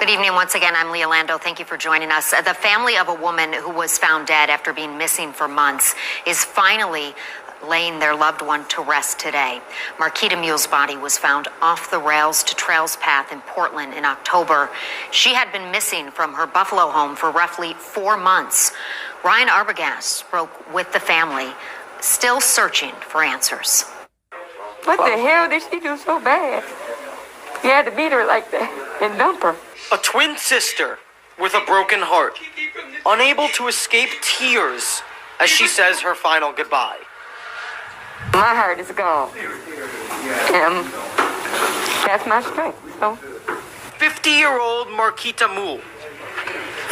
Good evening once again. I'm Leah Lando. Thank you for joining us. The family of a woman who was found dead after being missing for months is finally laying their loved one to rest today. Marquita Mule's body was found off the Rails to Trails path in Portland in October. She had been missing from her Buffalo home for roughly 4 months. Ryan Arbogast spoke with the family, still searching for answers. What the hell did she do so bad? You had to beat her like that and dump her. A twin sister with a broken heart, unable to escape tears as she says her final goodbye. My heart is gone. That's my strength. So 50-year-old Marquita Mule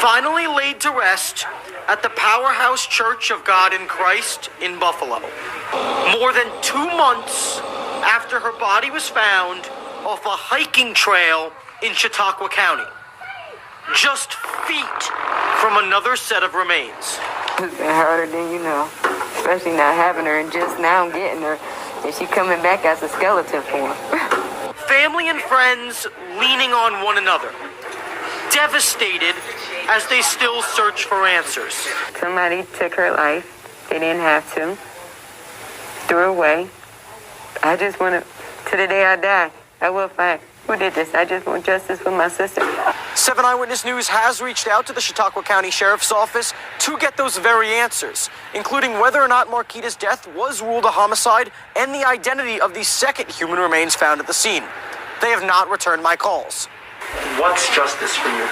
finally laid to rest at the Powerhouse Church of God in Christ in Buffalo. More than 2 months after her body was found off a hiking trail in Chautauqua County, just feet from another set of remains. it's been harder than you know, especially not having her and just now getting her, and she coming back as a skeleton form. Family and friends leaning on one another, devastated as they still search for answers. Somebody took her life. They didn't have to. Threw her away. I just want to the day I die, I will fight. Who did this? I just want justice for my sister. 7 Eyewitness News has reached out to the Chautauqua County Sheriff's Office to get those very answers, including whether or not Marquita's death was ruled a homicide and the identity of the second human remains found at the scene. They have not returned my calls. What's justice for you?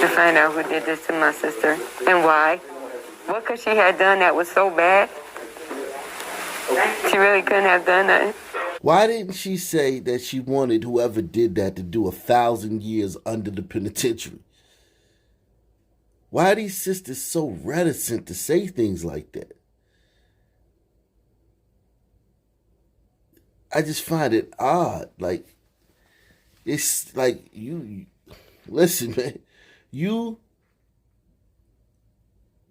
To find out who did this to my sister and why. What could she have done that was so bad? She really couldn't have done that. Why didn't she say that she wanted whoever did that to do 1,000 years under the penitentiary? Why are these sisters so reticent to say things like that? I just find it odd. Like, it's like listen, man, you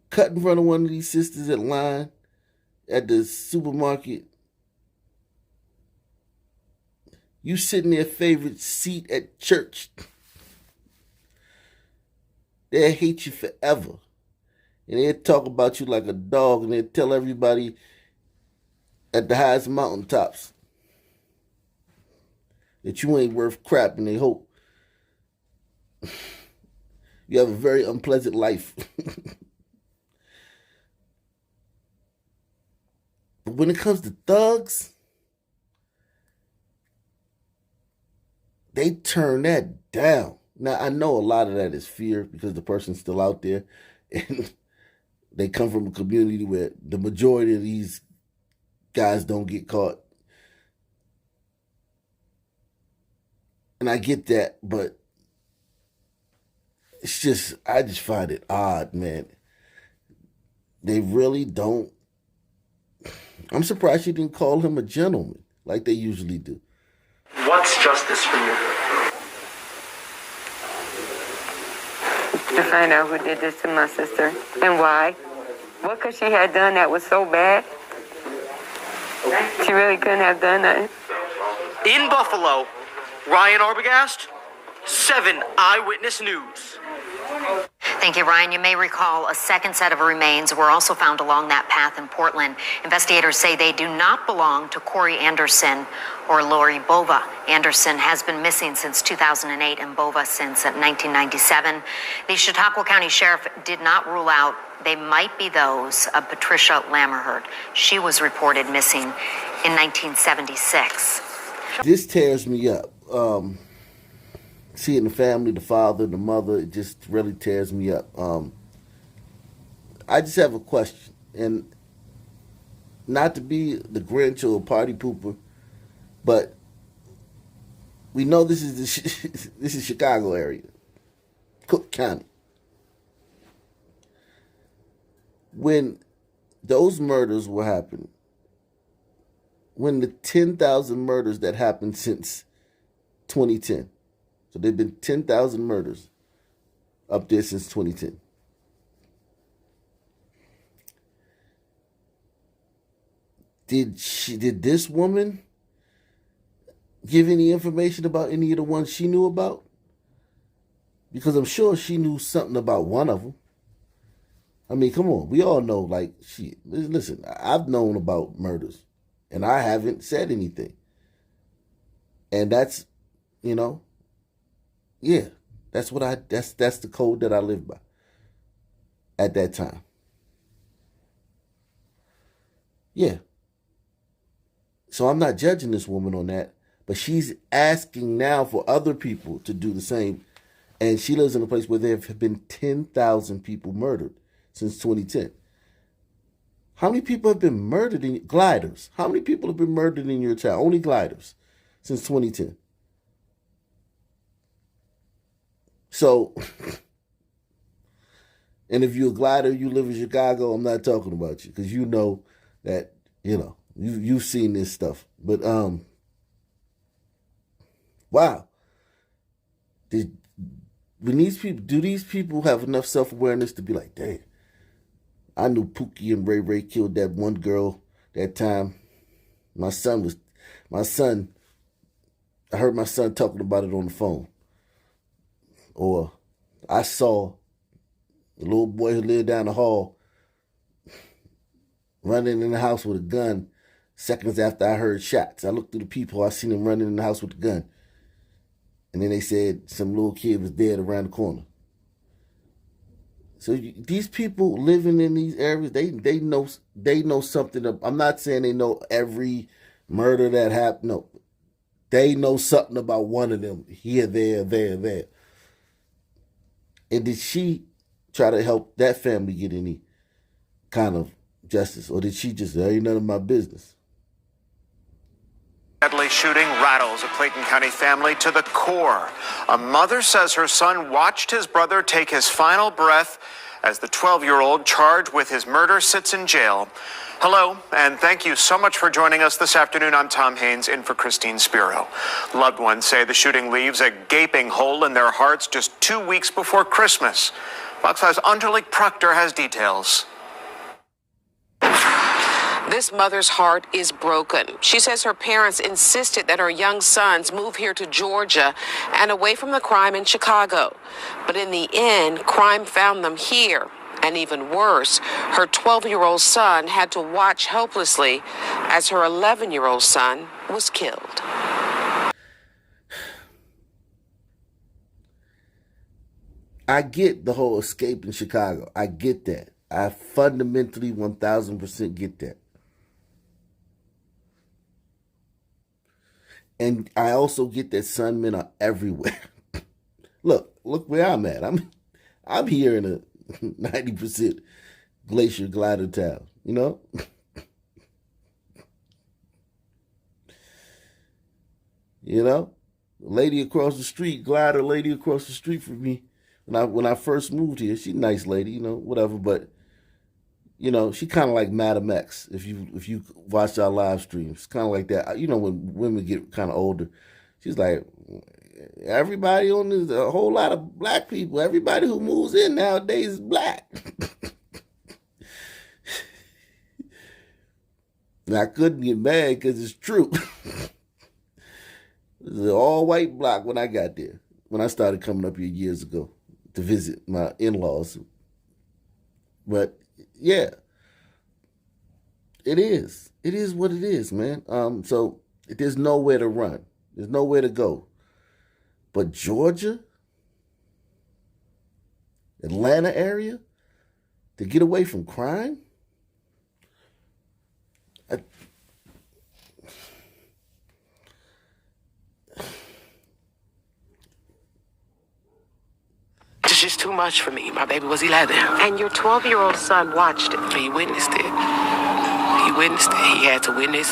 cut in front of one of these sisters at line at the supermarket. You sit in their favorite seat at church. They'll hate you forever. And they'll talk about you like a dog, and they'll tell everybody at the highest mountaintops that you ain't worth crap, and they hope you have a very unpleasant life. But when it comes to thugs, they turn that down. Now, I know a lot of that is fear because the person's still out there and they come from a community where the majority of these guys don't get caught. And I get that, but I just find it odd, man. They really don't. I'm surprised she didn't call him a gentleman like they usually do. What's justice for you? To find out who did this to my sister and why. What could she have done that was so bad? She really couldn't have done that. In Buffalo, Ryan Arbogast, 7 Eyewitness News. Thank you, Ryan. You may recall a second set of remains were also found along that path in Portland. Investigators say they do not belong to Corey Anderson or Lori Bova. Anderson has been missing since 2008 and Bova since 1997. The Chautauqua County Sheriff did not rule out they might be those of Patricia Lammerherd. She was reported missing in 1976. This tears me up. Seeing the family, the father, the mother, it just really tears me up. I just have a question, and not to be the Grinch or a party pooper, but we know this is this is Chicago area, Cook County. When those murders were happening, when the 10,000 murders that happened since 2010, so there have been 10,000 murders up there since 2010. Did this woman give any information about any of the ones she knew about? Because I'm sure she knew something about one of them. I mean, come on. We all know, like, listen, I've known about murders, and I haven't said anything. And that's, yeah, that's the code that I lived by at that time. Yeah. So I'm not judging this woman on that, but she's asking now for other people to do the same. And she lives in a place where there have been 10,000 people murdered since 2010. How many people have been murdered in gliders? How many people have been murdered in your town? Only gliders since 2010. So, and if you're a glider, you live in Chicago, I'm not talking about you because you know that, you've seen this stuff. But, wow. Do these people have enough self-awareness to be like, damn, I knew Pookie and Ray Ray killed that one girl that time. I heard my son talking about it on the phone. Or I saw the little boy who lived down the hall running in the house with a gun seconds after I heard shots. I looked through the peephole, I seen him running in the house with the gun. And then they said some little kid was dead around the corner. So these people living in these areas, they know something. I'm not saying they know every murder that happened. No, they know something about one of them here, there. And did she try to help that family get any kind of justice, or did she just, there ain't none of my business? Deadly shooting rattles a Clayton County family to the core. A mother says her son watched his brother take his final breath as the 12-year-old charged with his murder sits in jail. Hello, and thank you so much for joining us this afternoon. I'm Tom Haynes, in for Christine Spiro. Loved ones say the shooting leaves a gaping hole in their hearts just 2 weeks before Christmas. Fox 5's Underlake Proctor has details. This mother's heart is broken. She says her parents insisted that her young sons move here to Georgia and away from the crime in Chicago. But in the end, crime found them here. And even worse, her 12-year-old son had to watch helplessly as her 11-year-old son was killed. I get the whole escape in Chicago. I get that. I fundamentally 1,000% get that. And I also get that Sun men are everywhere. Look where I'm at. I'm here in a 90% glacier glider town, Lady across the street, glider lady across the street from me. When I first moved here, she's a nice lady, whatever, but she kind of like Madam X. If you watch our live streams, it's kind of like that. When women get kind of older, she's like, everybody on this, a whole lot of black people. Everybody who moves in nowadays is black. And I couldn't get mad because it's true. It was an all-white block when I got there. When I started coming up here years ago to visit my in-laws. But yeah, it is. It is what it is, man. So there's nowhere to run. There's nowhere to go. But Georgia, Atlanta area, to get away from crime? It's just too much for me. My baby was 11. And your 12-year-old son watched it. He witnessed it. He had to witness.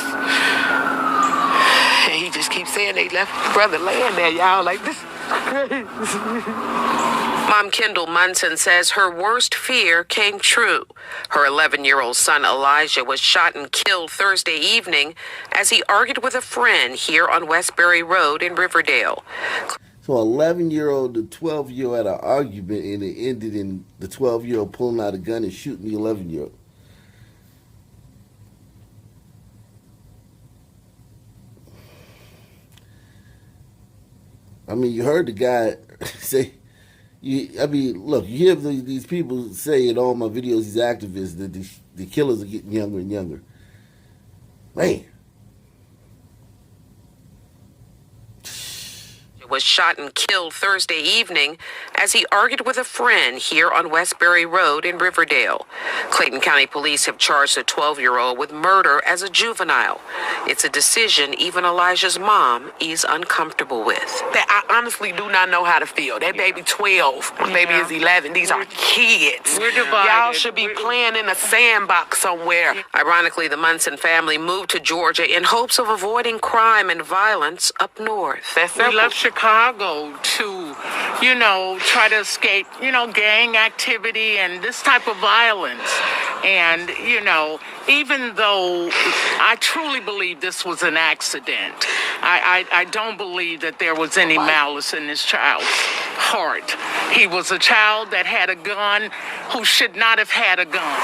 And he just keeps saying they left my brother laying there, y'all. Like, this is crazy. Mom Kendall Munson says her worst fear came true. Her 11-year-old son Elijah was shot and killed Thursday evening as he argued with a friend here on Westbury Road in Riverdale. So 11-year-old to 12-year-old had an argument, and it ended in the 12-year-old pulling out a gun and shooting the 11-year-old. I mean, you heard the guy say, look, you hear these people say in all my videos, these activists, that the killers are getting younger and younger. Man. Was shot and killed Thursday evening as he argued with a friend here on Westbury Road in Riverdale. Clayton County Police have charged the 12-year-old with murder as a juvenile. It's a decision even Elijah's mom is uncomfortable with. I honestly do not know how to feel. That baby 12, my baby is 11. These are kids. We're divided. Y'all should be playing in a sandbox somewhere. Ironically, the Munson family moved to Georgia in hopes of avoiding crime and violence up north. We left Chicago to, try to escape, gang activity and this type of violence. And, even though I truly believe this was an accident, I don't believe that there was any malice in this child's heart. He was a child that had a gun who should not have had a gun.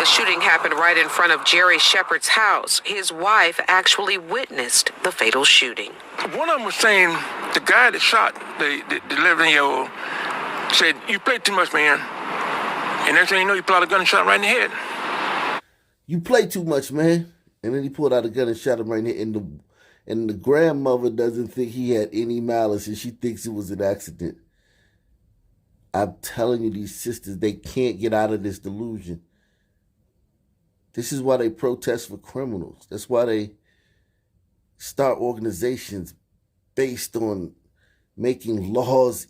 The shooting happened right in front of Jerry Shepard's house. His wife actually witnessed the fatal shooting. One of them was saying, the guy that shot the 11-year-old said, "You play too much, man." And next thing you know, he pulled out a gun and shot him right in the head. You play too much, man. And then he pulled out a gun and shot him right in the head. And the grandmother doesn't think he had any malice, and she thinks it was an accident. I'm telling you, these sisters, they can't get out of this delusion. This is why they protest for criminals. That's why they start organizations based on making laws,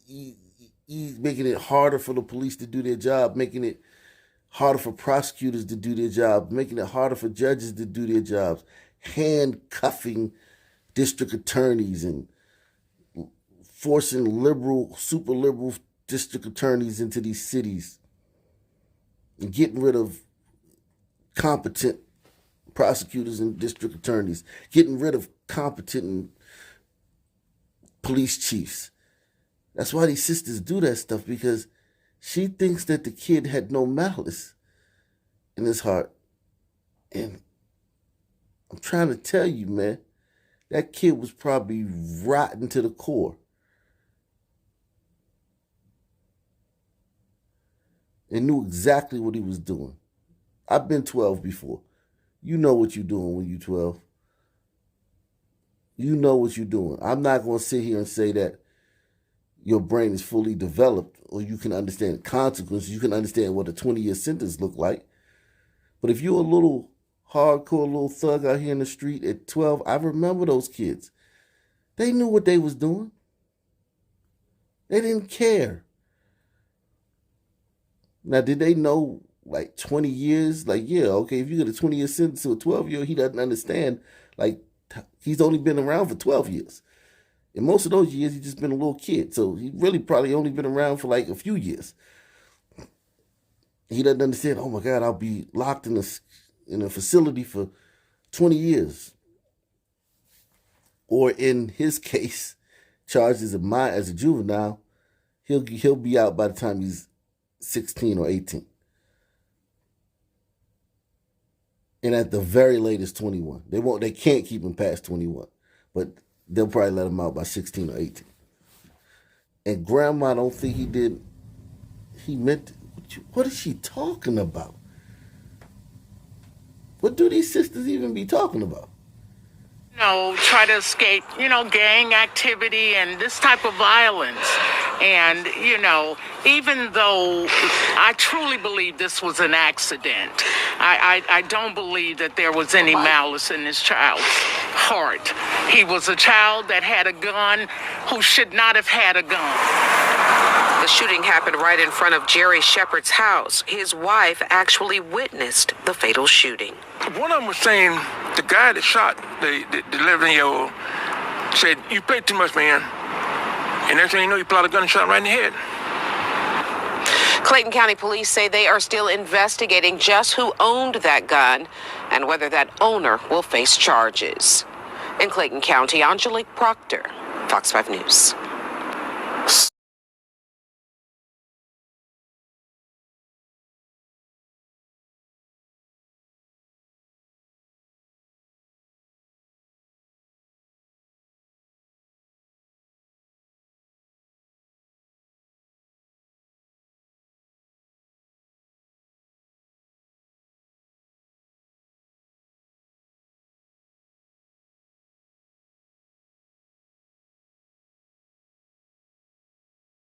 making it harder for the police to do their job, making it harder for prosecutors to do their job, making it harder for judges to do their jobs, handcuffing district attorneys and forcing super liberal district attorneys into these cities and getting rid of competent prosecutors and district attorneys, getting rid of competent police chiefs. That's why these sisters do that stuff, because she thinks that the kid had no malice in his heart. And I'm trying to tell you, man, that kid was probably rotten to the core. And knew exactly what he was doing. I've been 12 before. You know what you're doing when you're 12. You know what you're doing. I'm not going to sit here and say that your brain is fully developed or you can understand consequences. You can understand what a 20-year sentence look like. But if you're a little hardcore little thug out here in the street at 12, I remember those kids. They knew what they was doing. They didn't care. Now, did they know, like, 20 years? Like, yeah, okay, if you get a 20-year sentence to a 12-year-old, he doesn't understand. Like, he's only been around for 12 years. In most of those years, he's just been a little kid. So he really probably only been around for, like, a few years. He doesn't understand, oh, my God, I'll be locked in a facility for 20 years. Or in his case, charged as a juvenile, he'll be out by the time he's 16 or 18. And at the very latest, 21. They can't keep him past 21. But they'll probably let him out by 16 or 18. And grandma don't think he meant, what is she talking about? What do these sisters even be talking about? Try to escape, gang activity and this type of violence. And, even though I truly believe this was an accident, I don't believe that there was any malice in this child's heart. He was a child that had a gun who should not have had a gun. The shooting happened right in front of Jerry Shepard's house. His wife actually witnessed the fatal shooting. One of them was saying, the guy that shot the 11-year-old said, "You play too much, man." And next thing you know, he pulled out a gun and shot him right in the head. Clayton County Police say they are still investigating just who owned that gun and whether that owner will face charges. In Clayton County, Angelique Proctor, Fox 5 News.